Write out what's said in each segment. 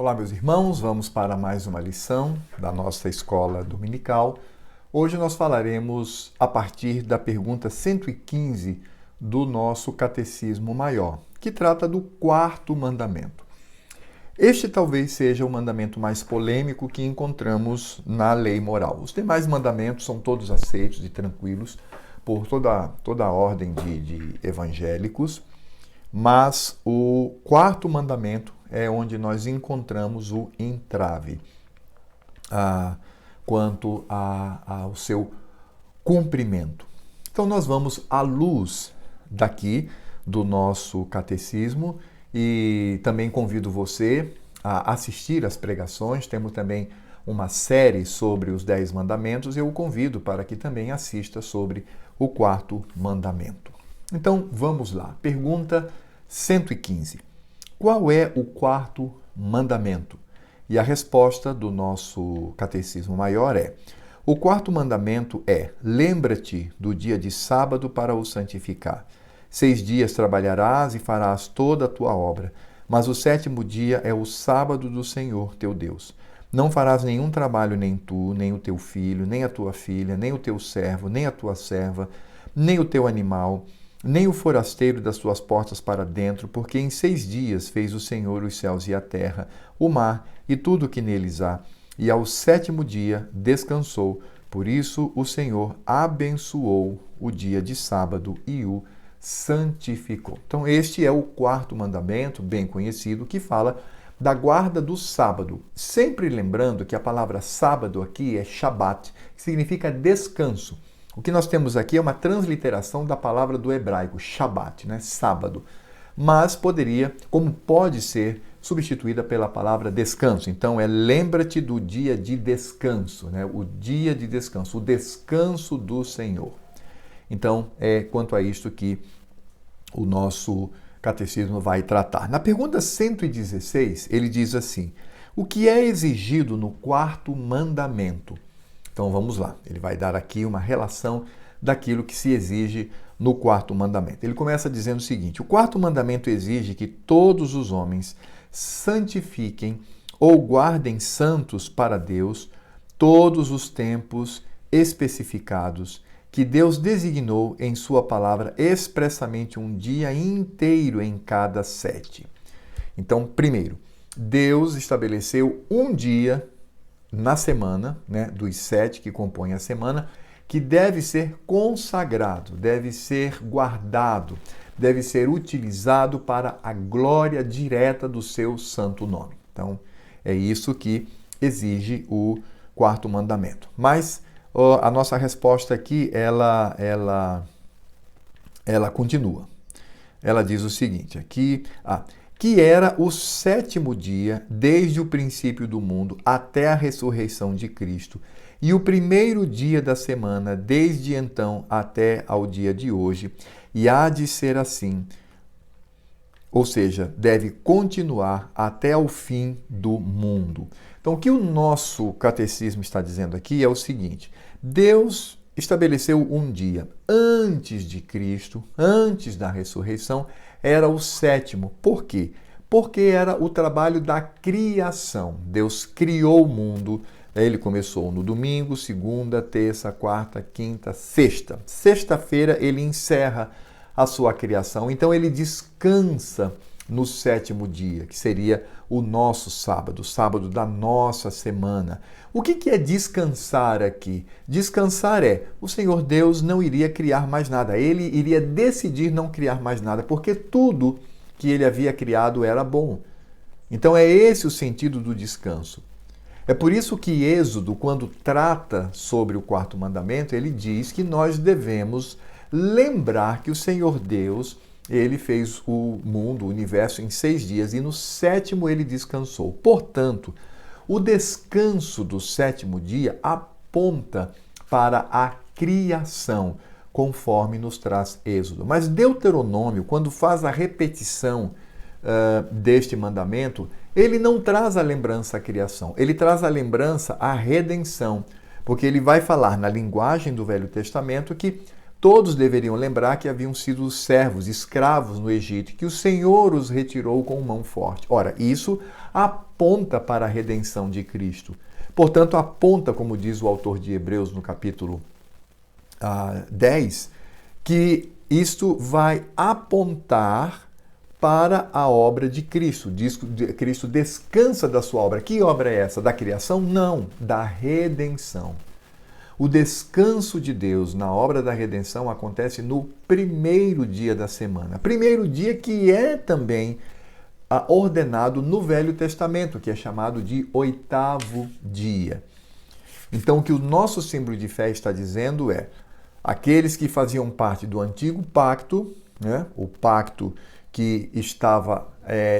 Olá, meus irmãos, vamos para mais uma lição da nossa escola dominical. Hoje nós falaremos a partir da pergunta 115 do nosso Catecismo Maior, que trata do quarto mandamento. Este talvez seja o mandamento mais polêmico que encontramos na lei moral. Os demais mandamentos são todos aceitos e tranquilos por toda a ordem de evangélicos, mas o quarto mandamento é onde nós encontramos o entrave quanto ao seu cumprimento. Então nós vamos à luz daqui do nosso catecismo e também convido você a assistir às pregações. Temos também uma série sobre os 10 mandamentos e eu o convido para que também assista sobre o quarto mandamento. Então vamos lá. Pergunta 115. Qual é o quarto mandamento? E a resposta do nosso Catecismo Maior é: o quarto mandamento é: lembra-te do dia de sábado para o santificar. 6 dias trabalharás e farás toda a tua obra, mas o 7º dia é o sábado do Senhor teu Deus. Não farás nenhum trabalho, nem tu, nem o teu filho, nem a tua filha, nem o teu servo, nem a tua serva, nem o teu animal, nem o forasteiro das tuas portas para dentro, porque em 6 dias fez o Senhor os céus e a terra, o mar e tudo o que neles há, e ao 7º dia descansou. Por isso o Senhor abençoou o dia de sábado e o santificou. Então este é o quarto mandamento, bem conhecido, que fala da guarda do sábado. Sempre lembrando que a palavra sábado aqui é Shabat, que significa descanso. O que nós temos aqui é uma transliteração da palavra do hebraico, Shabat, sábado. Mas poderia, como pode ser, substituída pela palavra descanso. Então lembra-te do dia de descanso, o dia de descanso, o descanso do Senhor. Então é quanto a isto que o nosso catecismo vai tratar. Na pergunta 116, ele diz assim: o que é exigido no quarto mandamento? Então vamos lá, ele vai dar aqui uma relação daquilo que se exige no quarto mandamento. Ele começa dizendo o seguinte: o quarto mandamento exige que todos os homens santifiquem ou guardem santos para Deus todos os tempos especificados que Deus designou em sua palavra expressamente um dia inteiro em cada 7. Então, primeiro, Deus estabeleceu um dia na semana, dos 7 que compõem a semana, que deve ser consagrado, deve ser guardado, deve ser utilizado para a glória direta do seu santo nome. Então, é isso que exige o quarto mandamento. Mas a nossa resposta aqui, ela continua. Ela diz o seguinte, aqui, que era o 7º dia, desde o princípio do mundo até a ressurreição de Cristo, e o primeiro dia da semana, desde então até ao dia de hoje, e há de ser assim, ou seja, deve continuar até o fim do mundo. Então, o que o nosso catecismo está dizendo aqui é o seguinte: Deus estabeleceu um dia antes de Cristo, antes da ressurreição, era o 7º. Por quê? Porque era o trabalho da criação. Deus criou o mundo. Ele começou no domingo, segunda, terça, quarta, quinta, sexta. Sexta-feira ele encerra a sua criação. Então ele descansa no 7º dia, que seria o nosso sábado, o sábado da nossa semana. O que é descansar aqui? Descansar o Senhor Deus não iria criar mais nada. Ele iria decidir não criar mais nada, porque tudo que ele havia criado era bom. Então é esse o sentido do descanso. É por isso que Êxodo, quando trata sobre o quarto mandamento, ele diz que nós devemos lembrar que o Senhor Deus, ele fez o mundo, o universo, em 6 dias, e no 7º ele descansou. Portanto, o descanso do 7º dia aponta para a criação, conforme nos traz Êxodo. Mas Deuteronômio, quando faz a repetição deste mandamento, ele não traz a lembrança à criação, ele traz a lembrança à redenção, porque ele vai falar na linguagem do Velho Testamento que todos deveriam lembrar que haviam sido servos, escravos no Egito, que o Senhor os retirou com mão forte. Ora, isso aponta para a redenção de Cristo. Portanto, aponta, como diz o autor de Hebreus no capítulo 10, que isto vai apontar para a obra de Cristo. Cristo descansa da sua obra. Que obra é essa? Da criação? Não, da redenção. O descanso de Deus na obra da redenção acontece no primeiro dia da semana. Primeiro dia que é também ordenado no Velho Testamento, que é chamado de oitavo dia. Então, o que o nosso símbolo de fé está dizendo é: aqueles que faziam parte do antigo pacto, né, o pacto que estava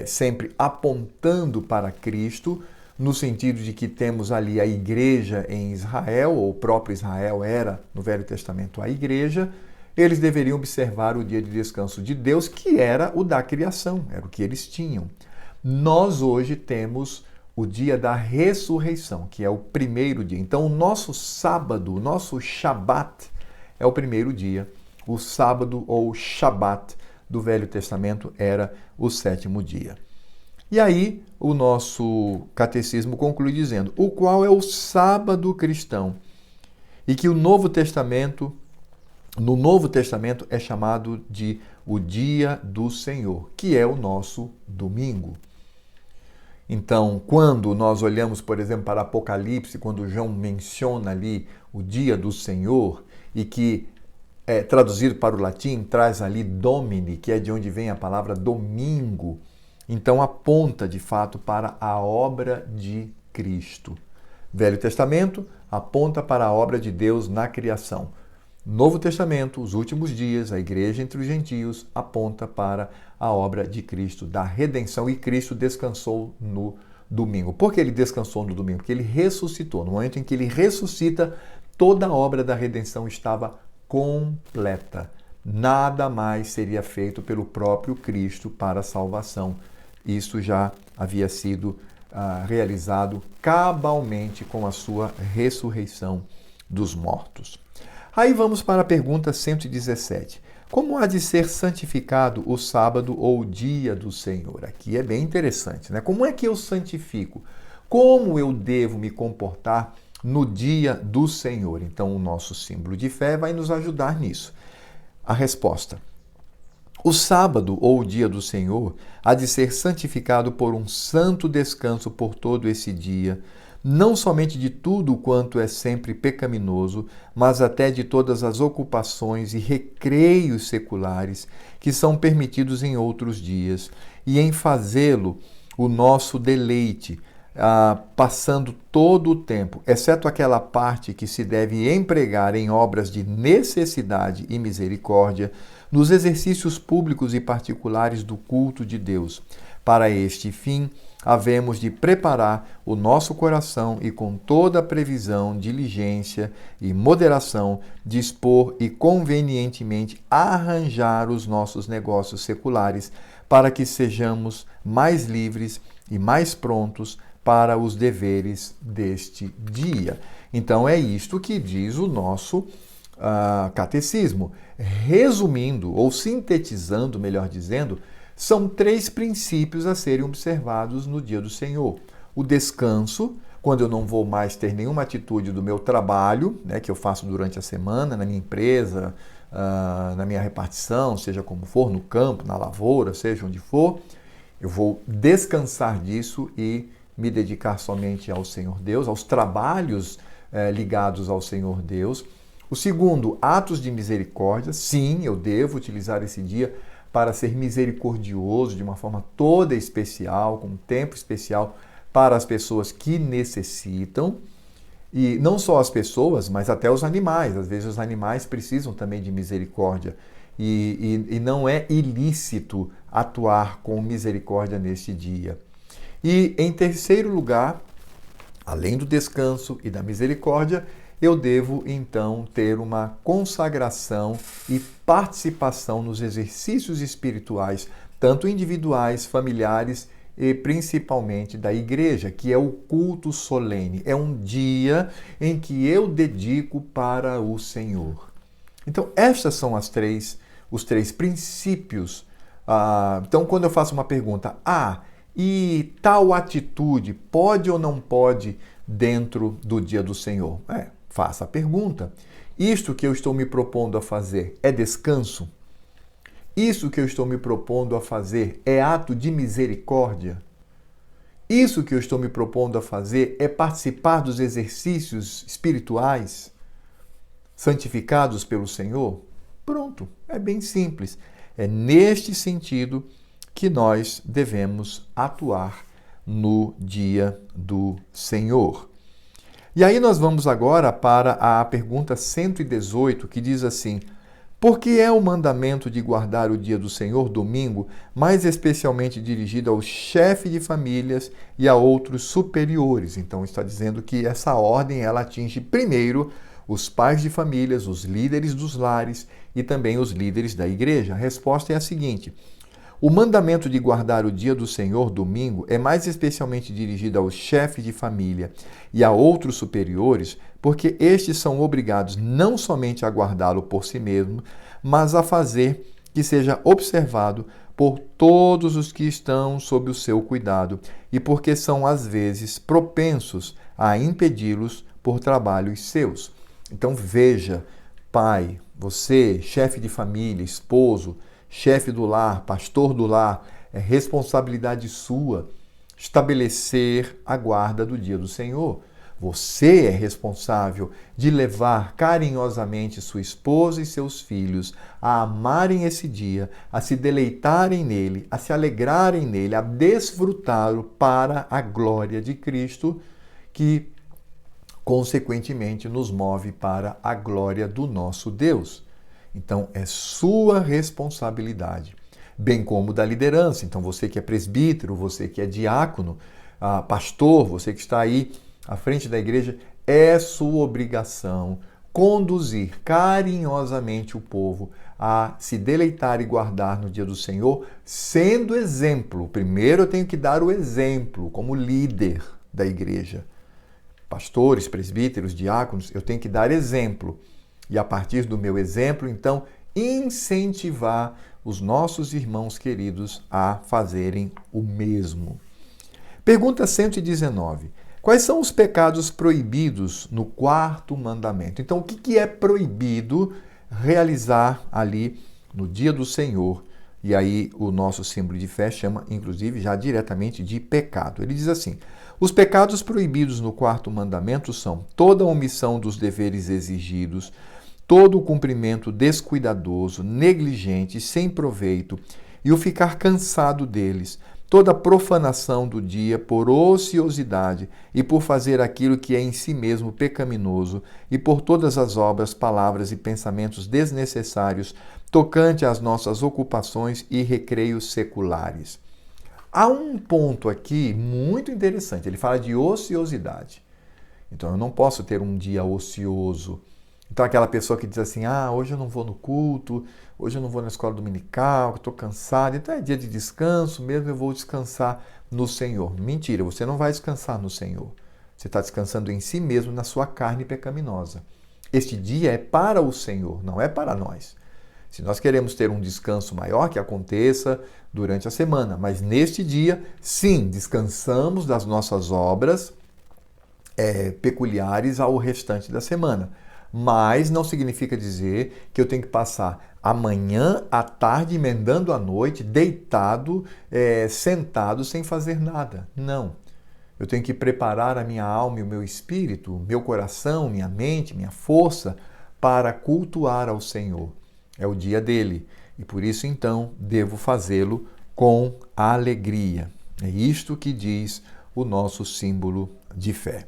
sempre apontando para Cristo, no sentido de que temos ali a igreja em Israel, ou o próprio Israel era, no Velho Testamento, a igreja, eles deveriam observar o dia de descanso de Deus, que era o da criação, era o que eles tinham. Nós hoje temos o dia da ressurreição, que é o primeiro dia. Então, o nosso sábado, o nosso Shabat, é o primeiro dia. O sábado ou Shabat do Velho Testamento era o sétimo dia. E aí, o nosso catecismo conclui dizendo: o qual é o sábado cristão, e que no Novo Testamento é chamado de o dia do Senhor, que é o nosso domingo. Então, quando nós olhamos, por exemplo, para Apocalipse, quando João menciona ali o dia do Senhor, e que traduzido para o latim, traz ali Domini, que é de onde vem a palavra domingo. Então aponta de fato para a obra de Cristo. Velho Testamento aponta para a obra de Deus na criação. Novo Testamento, os últimos dias, a igreja entre os gentios, aponta para a obra de Cristo, da redenção, e Cristo descansou no domingo. Por que ele descansou no domingo? Porque ele ressuscitou. No momento em que ele ressuscita, toda a obra da redenção estava completa. Nada mais seria feito pelo próprio Cristo para a salvação. Isso já havia sido realizado cabalmente com a sua ressurreição dos mortos. Aí vamos para a pergunta 117. Como há de ser santificado o sábado ou o dia do Senhor? Aqui é bem interessante, né? Como é que eu santifico? Como eu devo me comportar no dia do Senhor? Então, o nosso símbolo de fé vai nos ajudar nisso. A resposta: o sábado ou o dia do Senhor há de ser santificado por um santo descanso por todo esse dia, não somente de tudo quanto é sempre pecaminoso, mas até de todas as ocupações e recreios seculares que são permitidos em outros dias, e em fazê-lo o nosso deleite, passando todo o tempo, exceto aquela parte que se deve empregar em obras de necessidade e misericórdia, nos exercícios públicos e particulares do culto de Deus. Para este fim, havemos de preparar o nosso coração e, com toda a previsão, diligência e moderação, dispor e convenientemente arranjar os nossos negócios seculares para que sejamos mais livres e mais prontos para os deveres deste dia. Então é isto que diz o nosso catecismo. Resumindo, ou sintetizando, melhor dizendo, são 3 princípios a serem observados no dia do Senhor. O descanso, quando eu não vou mais ter nenhuma atitude do meu trabalho, né, que eu faço durante a semana, na minha empresa, na minha repartição, seja como for, no campo, na lavoura, seja onde for, eu vou descansar disso e me dedicar somente ao Senhor Deus, aos trabalhos ligados ao Senhor Deus. O segundo, atos de misericórdia. Sim, eu devo utilizar esse dia para ser misericordioso de uma forma toda especial, com um tempo especial para as pessoas que necessitam. E não só as pessoas, mas até os animais. Às vezes os animais precisam também de misericórdia. E não é ilícito atuar com misericórdia neste dia. E em terceiro lugar, além do descanso e da misericórdia, eu devo então ter uma consagração e participação nos exercícios espirituais, tanto individuais, familiares e principalmente da igreja, que é o culto solene. É um dia em que eu dedico para o Senhor. Então, estas são os três princípios. Então, quando eu faço uma pergunta, e tal atitude pode ou não pode dentro do dia do Senhor? Faça a pergunta. Isto que eu estou me propondo a fazer é descanso? Isso que eu estou me propondo a fazer é ato de misericórdia? Isso que eu estou me propondo a fazer é participar dos exercícios espirituais santificados pelo Senhor? Pronto, é bem simples. É neste sentido que nós devemos atuar no dia do Senhor. E aí nós vamos agora para a pergunta 118, que diz assim: por que é o mandamento de guardar o dia do Senhor, domingo, mais especialmente dirigido ao chefe de famílias e a outros superiores? Então está dizendo que essa ordem ela atinge primeiro os pais de famílias, os líderes dos lares e também os líderes da igreja. A resposta é a seguinte: o mandamento de guardar o dia do Senhor, domingo, é mais especialmente dirigido aos chefes de família e a outros superiores, porque estes são obrigados não somente a guardá-lo por si mesmos, mas a fazer que seja observado por todos os que estão sob o seu cuidado, e porque são, às vezes, propensos a impedi-los por trabalhos seus. Então veja, pai, você, chefe de família, esposo, chefe do lar, pastor do lar, é responsabilidade sua estabelecer a guarda do dia do Senhor. Você é responsável de levar carinhosamente sua esposa e seus filhos a amarem esse dia, a se deleitarem nele, a se alegrarem nele, a desfrutá-lo para a glória de Cristo, que consequentemente nos move para a glória do nosso Deus. Então, é sua responsabilidade, bem como da liderança. Então, você que é presbítero, você que é diácono, pastor, você que está aí à frente da igreja, é sua obrigação conduzir carinhosamente o povo a se deleitar e guardar no dia do Senhor, sendo exemplo. Primeiro eu tenho que dar o exemplo como líder da igreja. Pastores, presbíteros, diáconos, eu tenho que dar exemplo. E a partir do meu exemplo, então, incentivar os nossos irmãos queridos a fazerem o mesmo. Pergunta 119. Quais são os pecados proibidos no quarto mandamento? Então, o que é proibido realizar ali no dia do Senhor? E aí o nosso símbolo de fé chama, inclusive, já diretamente de pecado. Ele diz assim: os pecados proibidos no quarto mandamento são toda omissão dos deveres exigidos, todo o cumprimento descuidadoso, negligente, sem proveito, e o ficar cansado deles, toda profanação do dia por ociosidade e por fazer aquilo que é em si mesmo pecaminoso, e por todas as obras, palavras e pensamentos desnecessários tocante às nossas ocupações e recreios seculares. Há um ponto aqui muito interessante, ele fala de ociosidade. Então eu não posso ter um dia ocioso. Então aquela pessoa que diz assim, hoje eu não vou no culto, hoje eu não vou na escola dominical, estou cansado, então é dia de descanso mesmo, eu vou descansar no Senhor. Mentira, você não vai descansar no Senhor. Você está descansando em si mesmo, na sua carne pecaminosa. Este dia é para o Senhor, não é para nós. Se nós queremos ter um descanso maior, que aconteça durante a semana, mas neste dia, sim, descansamos das nossas obras peculiares ao restante da semana. Mas não significa dizer que eu tenho que passar a manhã, a tarde, emendando a noite, deitado, sentado, sem fazer nada. Não. Eu tenho que preparar a minha alma e o meu espírito, meu coração, minha mente, minha força, para cultuar ao Senhor. É o dia dele. E por isso, então, devo fazê-lo com alegria. É isto que diz o nosso símbolo de fé.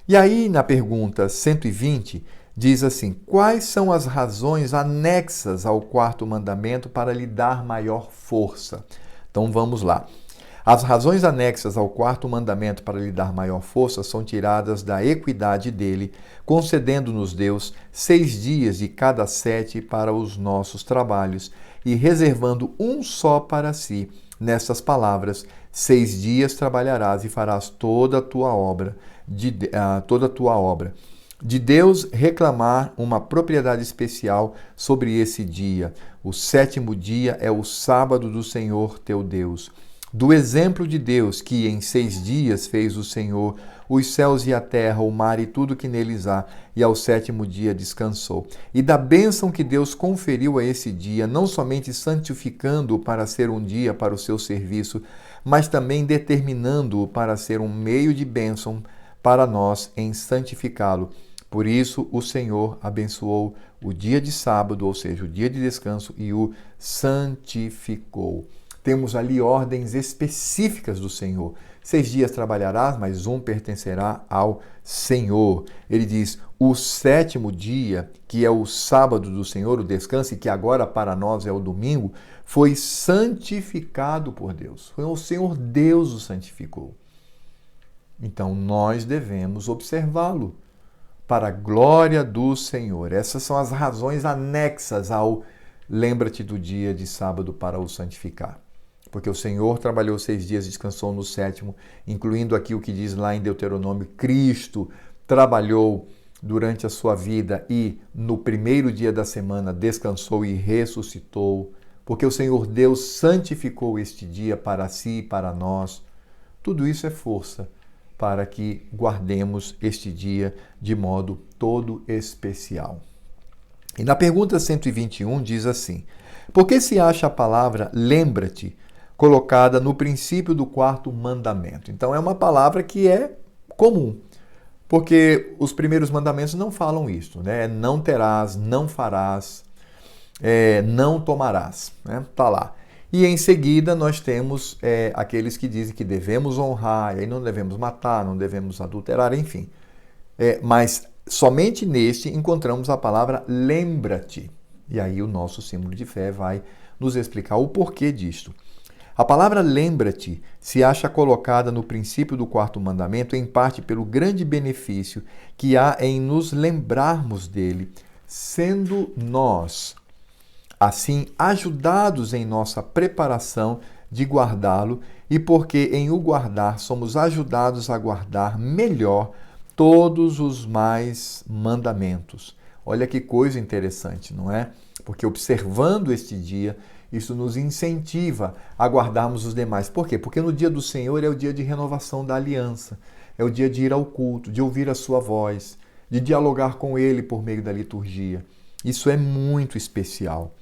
E aí, na pergunta 120, diz assim: quais são as razões anexas ao quarto mandamento para lhe dar maior força? Então vamos lá. As razões anexas ao quarto mandamento para lhe dar maior força são tiradas da equidade dele, concedendo-nos Deus 6 dias de cada 7 para os nossos trabalhos e reservando um só para si. Nestas palavras, 6 dias trabalharás e farás toda a tua obra. de Deus reclamar uma propriedade especial sobre esse dia. O sétimo dia é o sábado do Senhor teu Deus. Do exemplo de Deus, que em 6 dias fez o Senhor os céus e a terra, o mar e tudo que neles há, e ao sétimo dia descansou. E da bênção que Deus conferiu a esse dia, não somente santificando-o para ser um dia para o seu serviço, mas também determinando-o para ser um meio de bênção para nós em santificá-lo. Por isso o Senhor abençoou o dia de sábado, ou seja, o dia de descanso, e o santificou. Temos ali ordens específicas do Senhor. 6 dias trabalharás, mas um pertencerá ao Senhor. Ele diz, o sétimo dia, que é o sábado do Senhor, o descanso, e que agora para nós é o domingo, foi santificado por Deus. Foi o Senhor Deus o santificou. Então nós devemos observá-lo para a glória do Senhor. Essas são as razões anexas ao lembra-te do dia de sábado para o santificar. Porque o Senhor trabalhou 6 dias e descansou no sétimo, incluindo aqui o que diz lá em Deuteronômio, Cristo trabalhou durante a sua vida e no primeiro dia da semana descansou e ressuscitou, porque o Senhor Deus santificou este dia para si e para nós. Tudo isso é força para que guardemos este dia de modo todo especial. E na pergunta 121 diz assim, por que se acha a palavra lembra-te colocada no princípio do 4º mandamento? Então é uma palavra que é comum, porque os primeiros mandamentos não falam isso, né? Não terás, não farás, não tomarás, né? Tá lá. E em seguida nós temos aqueles que dizem que devemos honrar, e aí não devemos matar, não devemos adulterar, enfim. Mas somente neste encontramos a palavra lembra-te. E aí o nosso símbolo de fé vai nos explicar o porquê disto. A palavra lembra-te se acha colocada no princípio do 4º mandamento, em parte pelo grande benefício que há em nos lembrarmos dele, sendo nós, assim, ajudados em nossa preparação de guardá-lo, e porque em o guardar somos ajudados a guardar melhor todos os mais mandamentos. Olha que coisa interessante, não é? Porque observando este dia, isso nos incentiva a guardarmos os demais. Por quê? Porque no dia do Senhor é o dia de renovação da aliança, é o dia de ir ao culto, de ouvir a sua voz, de dialogar com Ele por meio da liturgia. Isso é muito especial.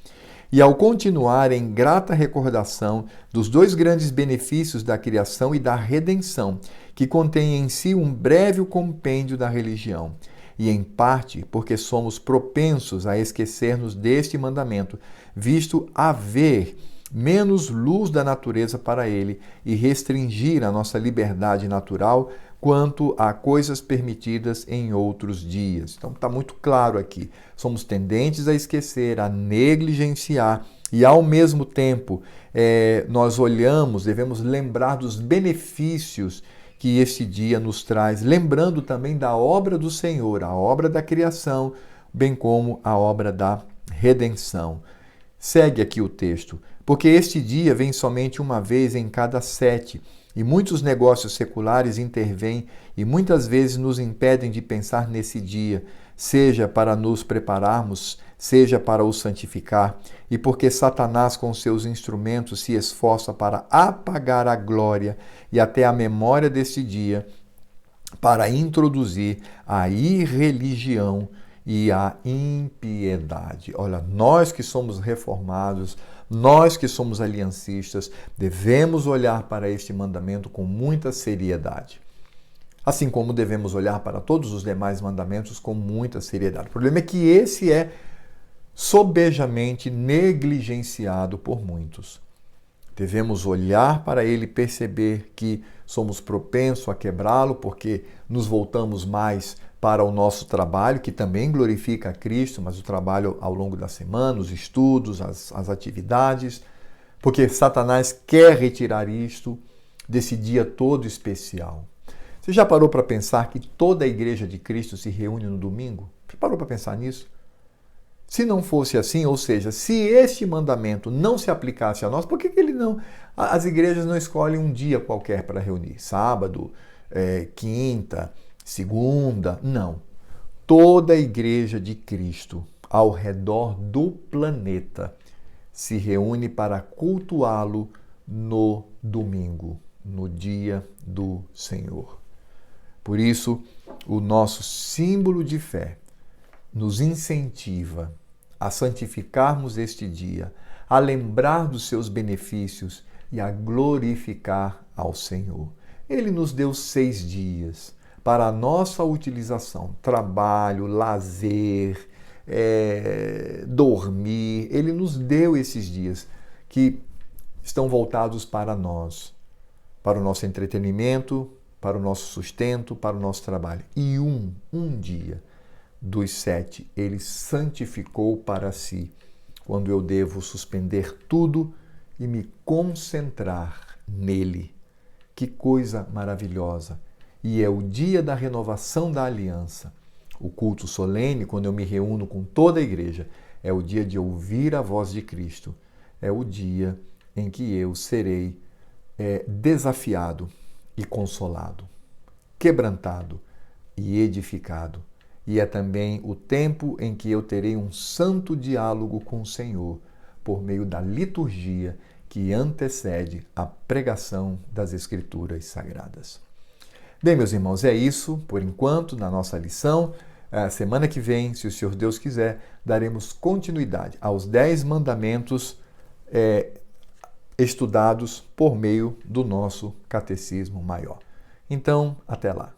E ao continuar em grata recordação dos 2 grandes benefícios da criação e da redenção, que contém em si um breve compêndio da religião, e em parte porque somos propensos a esquecer-nos deste mandamento, visto haver menos luz da natureza para ele e restringir a nossa liberdade natural quanto a coisas permitidas em outros dias. Então está muito claro aqui. Somos tendentes a esquecer, a negligenciar e ao mesmo tempo nós devemos lembrar dos benefícios que este dia nos traz, lembrando também da obra do Senhor, a obra da criação, bem como a obra da redenção. Segue aqui o texto. Porque este dia vem somente uma vez em cada 7, e muitos negócios seculares intervêm e muitas vezes nos impedem de pensar nesse dia, seja para nos prepararmos, seja para o santificar, e porque Satanás com seus instrumentos se esforça para apagar a glória e até a memória deste dia, para introduzir a irreligião e a impiedade. Olha, nós que somos reformados, nós que somos aliancistas, devemos olhar para este mandamento com muita seriedade. Assim como devemos olhar para todos os demais mandamentos com muita seriedade. O problema é que esse é sobejamente negligenciado por muitos. Devemos olhar para ele e perceber que somos propensos a quebrá-lo, porque nos voltamos mais para o nosso trabalho, que também glorifica a Cristo, mas o trabalho ao longo da semana, os estudos, as atividades, porque Satanás quer retirar isto desse dia todo especial. Você já parou para pensar que toda a igreja de Cristo se reúne no domingo? Você parou para pensar nisso? Se não fosse assim, ou seja, se este mandamento não se aplicasse a nós, por que ele não? As igrejas não escolhem um dia qualquer para reunir? Sábado, quinta, segunda? Não. toda a Igreja de Cristo ao redor do planeta se reúne para cultuá-lo no domingo, no dia do Senhor. Por isso, o nosso símbolo de fé nos incentiva a santificarmos este dia, a lembrar dos seus benefícios e a glorificar ao Senhor. Ele nos deu 6 dias para a nossa utilização, trabalho, lazer, dormir. Ele nos deu esses dias que estão voltados para nós, para o nosso entretenimento, para o nosso sustento, para o nosso trabalho. E um dia dos 7, ele santificou para si, quando eu devo suspender tudo e me concentrar nele. Que coisa maravilhosa! E é o dia da renovação da aliança. O culto solene, quando eu me reúno com toda a igreja, é o dia de ouvir a voz de Cristo. É o dia em que eu serei desafiado e consolado, quebrantado e edificado. E é também o tempo em que eu terei um santo diálogo com o Senhor, por meio da liturgia que antecede a pregação das Escrituras Sagradas. Bem, meus irmãos, é isso por enquanto na nossa lição. Semana que vem, se o Senhor Deus quiser, daremos continuidade aos 10 mandamentos estudados por meio do nosso Catecismo Maior. Então, até lá.